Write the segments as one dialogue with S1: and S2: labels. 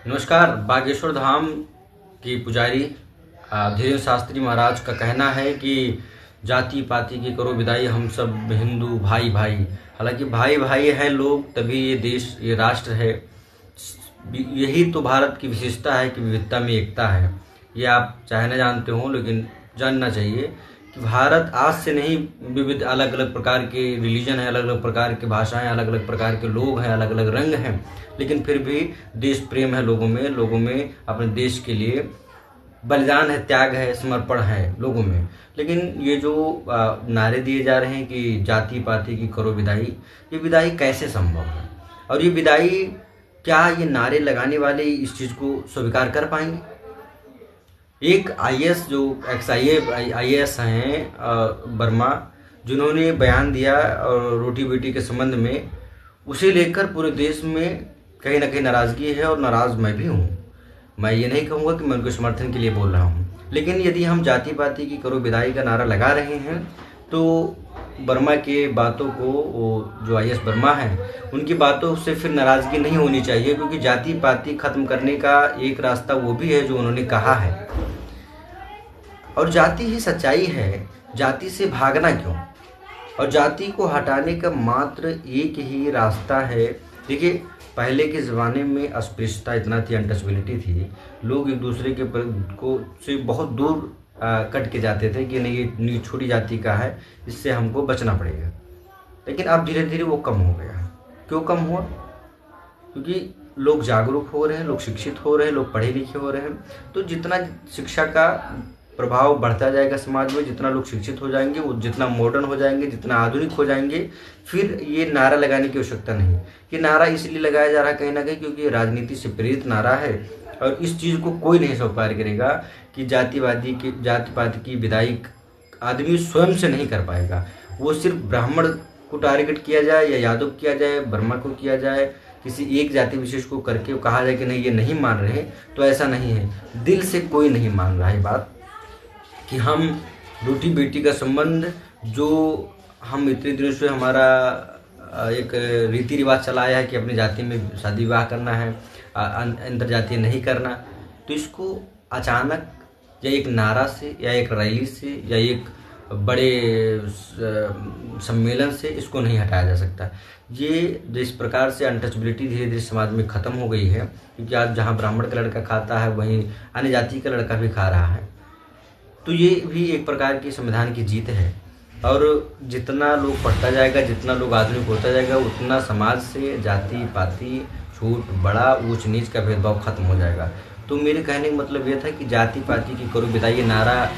S1: नमस्कार। बागेश्वर धाम की पुजारी धीरेन्द्र शास्त्री महाराज का कहना है कि जाति पाति की करो विदाई, हम सब हिंदू भाई भाई। हालांकि भाई भाई है लोग तभी ये देश ये राष्ट्र है। यही तो भारत की विशेषता है कि विविधता में एकता है। ये आप चाहे न जानते हो लेकिन जानना चाहिए कि भारत आज से नहीं, विविध अलग अलग प्रकार के रिलीजन है, अलग अलग प्रकार की भाषाएं, अलग अलग प्रकार के लोग हैं, अलग अलग रंग हैं, लेकिन फिर भी देश प्रेम है लोगों में अपने देश के लिए बलिदान है, त्याग है, समर्पण है लोगों में। लेकिन ये जो नारे दिए जा रहे हैं कि जाति पाति की करो विदाई, ये विदाई कैसे संभव है? और ये विदाई क्या ये नारे लगाने वाले इस चीज़ को स्वीकार कर पाएंगे? एक आईएएस जो एक्स आईएएस हैं वर्मा, जिन्होंने बयान दिया और रोटी बेटी के संबंध में, उसे लेकर पूरे देश में कहीं ना कहीं नाराज़गी है और नाराज़ मैं भी हूँ। मैं ये नहीं कहूँगा कि मैं उनके समर्थन के लिए बोल रहा हूँ, लेकिन यदि हम जाति पाति की करो विदाई का नारा लगा रहे हैं तो वर्मा के बातों को, वो जो आईएएस वर्मा हैं, उनकी बातों से फिर नाराज़गी नहीं होनी चाहिए, क्योंकि जाति पाति ख़त्म करने का एक रास्ता वो भी है जो उन्होंने कहा है, और जाति ही सच्चाई है। जाति से भागना क्यों? और जाति को हटाने का मात्र एक ही रास्ता है। देखिए, पहले के ज़माने में अस्पृश्यता इतना थी, अनटचबिलिटी थी, लोग एक दूसरे के को से बहुत दूर कट के जाते थे कि नहीं ये छोटी जाति का है, इससे हमको बचना पड़ेगा। लेकिन अब धीरे धीरे वो कम हो गया। क्यों कम हुआ? क्योंकि लोग जागरूक हो रहे हैं, लोग शिक्षित हो रहे हैं, लोग पढ़े लिखे हो रहे हैं। तो जितना शिक्षा का प्रभाव बढ़ता जाएगा समाज में, जितना लोग शिक्षित हो जाएंगे, वो जितना मॉडर्न हो जाएंगे, जितना आधुनिक हो जाएंगे, फिर ये नारा लगाने की आवश्यकता नहीं। ये नारा इसलिए लगाया जा रहा है कहीं ना कहीं क्योंकि ये राजनीति से प्रेरित नारा है, और इस चीज़ को कोई नहीं स्वीकार करेगा कि जाति पाति की विदाई आदमी स्वयं से नहीं कर पाएगा। वो सिर्फ ब्राह्मण को टारगेट किया जाए या यादव किया जाए, वर्मा को किया जाए, किसी एक जाति विशेष को करके कहा जाए कि नहीं ये नहीं मान रहे, तो ऐसा नहीं है। दिल से कोई नहीं मान रहा है बात कि हम रोटी बेटी का संबंध, जो हम इतने दिनों से हमारा एक रीति रिवाज चला आया है कि अपनी जाति में शादी विवाह करना है, अंतर जातीय नहीं करना, तो इसको अचानक या एक नारा से या एक रैली से या एक बड़े सम्मेलन से इसको नहीं हटाया जा सकता। ये जिस प्रकार से अनटचबिलिटी धीरे धीरे समाज में ख़त्म हो गई है, क्योंकि आज जहाँ ब्राह्मण का लड़का खाता है वहीं अन्य जाति का लड़का भी खा रहा है, तो ये भी एक प्रकार की संविधान की जीत है। और जितना लोग पढ़ता जाएगा, जितना लोग आधुनिक होता जाएगा, उतना समाज से जाति पाति, छोट बड़ा, ऊंच नीच का भेदभाव खत्म हो जाएगा। तो मेरे कहने का मतलब ये था कि जाति पाति की करो विदाई, ये नारा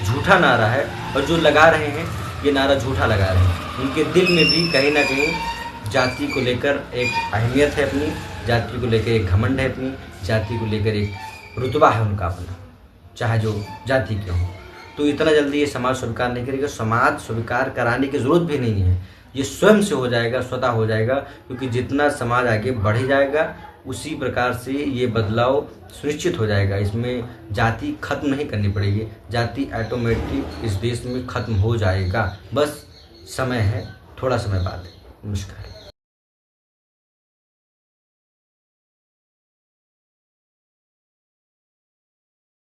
S1: झूठा नारा है, और जो लगा रहे हैं ये नारा झूठा लगा रहे हैं। उनके दिल में भी कहीं ना कहीं जाति को लेकर एक अहमियत है, अपनी जाति को लेकर एक घमंड है, अपनी जाति को लेकर एक रुतबा है उनका अपना, चाहे जो जाति के हो। तो इतना जल्दी ये समाज स्वीकार नहीं करेगा। समाज स्वीकार कराने की ज़रूरत भी नहीं है, ये स्वयं से हो जाएगा, स्वतः हो जाएगा, क्योंकि जितना समाज आगे बढ़ जाएगा उसी प्रकार से ये बदलाव सुनिश्चित हो जाएगा। इसमें जाति खत्म नहीं करनी पड़ेगी, जाति ऑटोमेटिक इस देश में खत्म हो जाएगा। बस समय है, थोड़ा समय बाद। नमस्कार।